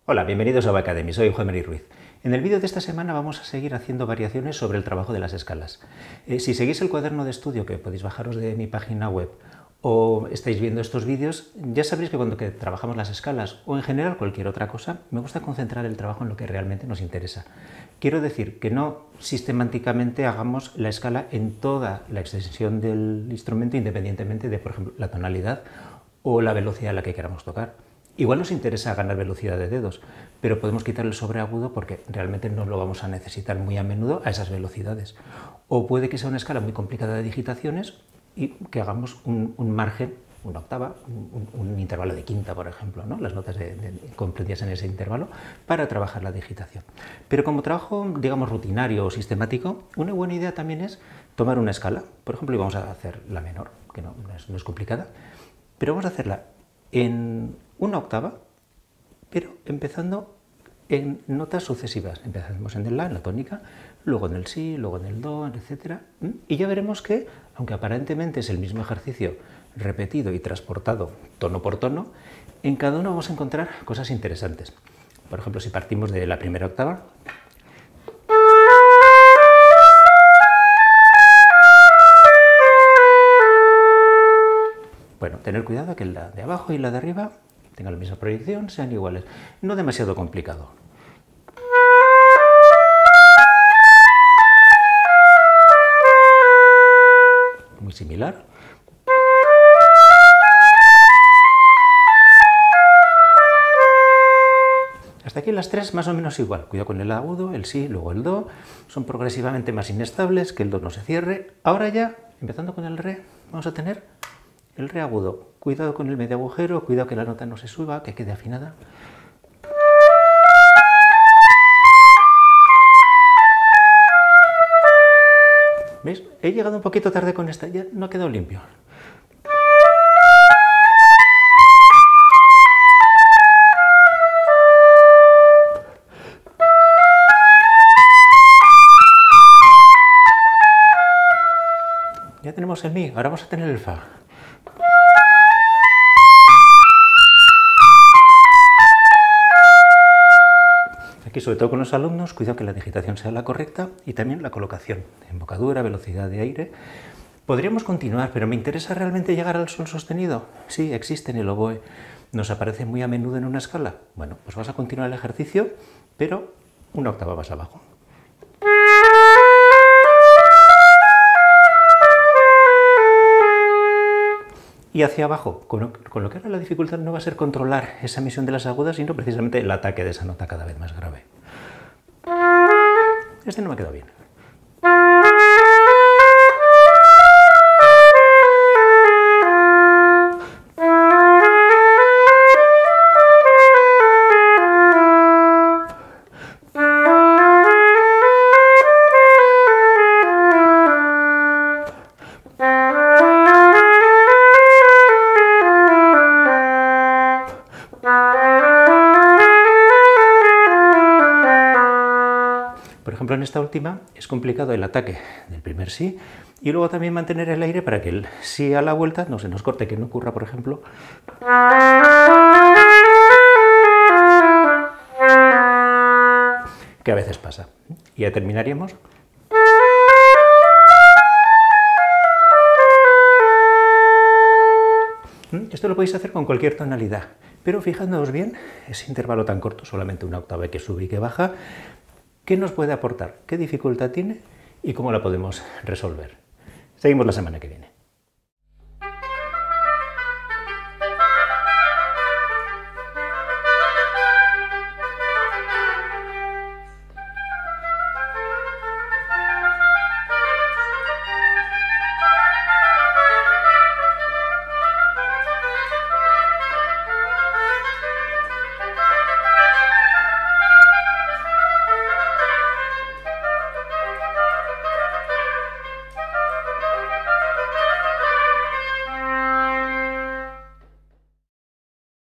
Hola, bienvenidos a OBE Academy, soy Juan María Ruiz. En el vídeo de esta semana vamos a seguir haciendo variaciones sobre el trabajo de las escalas. Si seguís el cuaderno de estudio que podéis bajaros de mi página web o estáis viendo estos vídeos, ya sabréis que cuando trabajamos las escalas o en general cualquier otra cosa, me gusta concentrar el trabajo en lo que realmente nos interesa. Quiero decir que no sistemáticamente hagamos la escala en toda la extensión del instrumento independientemente de, por ejemplo, la tonalidad o la velocidad a la que queramos tocar. Igual nos interesa ganar velocidad de dedos, pero podemos quitar el sobreagudo porque realmente no lo vamos a necesitar muy a menudo a esas velocidades. O puede que sea una escala muy complicada de digitaciones y que hagamos un margen, una octava, un intervalo de quinta, por ejemplo, ¿no? Las notas comprendidas en ese intervalo, para trabajar la digitación. Pero como trabajo, digamos, rutinario o sistemático, una buena idea también es tomar una escala. Por ejemplo, y vamos a hacer la menor, que no es complicada, pero vamos a hacerla en una octava, pero empezando en notas sucesivas. Empezamos en el La, en la tónica, luego en el Si, luego en el Do, etc. Y ya veremos que, aunque aparentemente es el mismo ejercicio repetido y transportado tono por tono, en cada uno vamos a encontrar cosas interesantes. Por ejemplo, si partimos de la primera octava, bueno, tener cuidado que la de abajo y la de arriba tengan la misma proyección, sean iguales. No demasiado complicado. Muy similar. Hasta aquí las tres más o menos igual. Cuidado con el agudo, el Si, luego el Do. Son progresivamente más inestables, que el Do no se cierre. Ahora ya, empezando con el Re, vamos a tener el Re agudo. Cuidado con el medio agujero, cuidado que la nota no se suba, que quede afinada. ¿Veis? He llegado un poquito tarde con esta, ya no ha quedado limpio. Ya tenemos el Mi, ahora vamos a tener el Fa. Aquí, sobre todo con los alumnos, cuidado que la digitación sea la correcta y también la colocación, embocadura, velocidad de aire. Podríamos continuar, pero ¿me interesa realmente llegar al Sol sostenido? Sí, existe en el oboe. ¿Nos aparece muy a menudo en una escala? Bueno, pues vas a continuar el ejercicio, pero una octava más abajo. Y hacia abajo, con lo que ahora la dificultad no va a ser controlar esa emisión de las agudas, sino precisamente el ataque de esa nota cada vez más grave. Este no me ha quedado bien. Por ejemplo, en esta última es complicado el ataque del primer Si y luego también mantener el aire para que el Si a la vuelta no se nos corte, que no ocurra, por ejemplo, que a veces pasa. Y ya terminaríamos. Esto lo podéis hacer con cualquier tonalidad, pero fijándoos bien, ese intervalo tan corto, solamente una octava que sube y que baja, ¿qué nos puede aportar? ¿Qué dificultad tiene? ¿Y cómo la podemos resolver? Seguimos la semana que viene.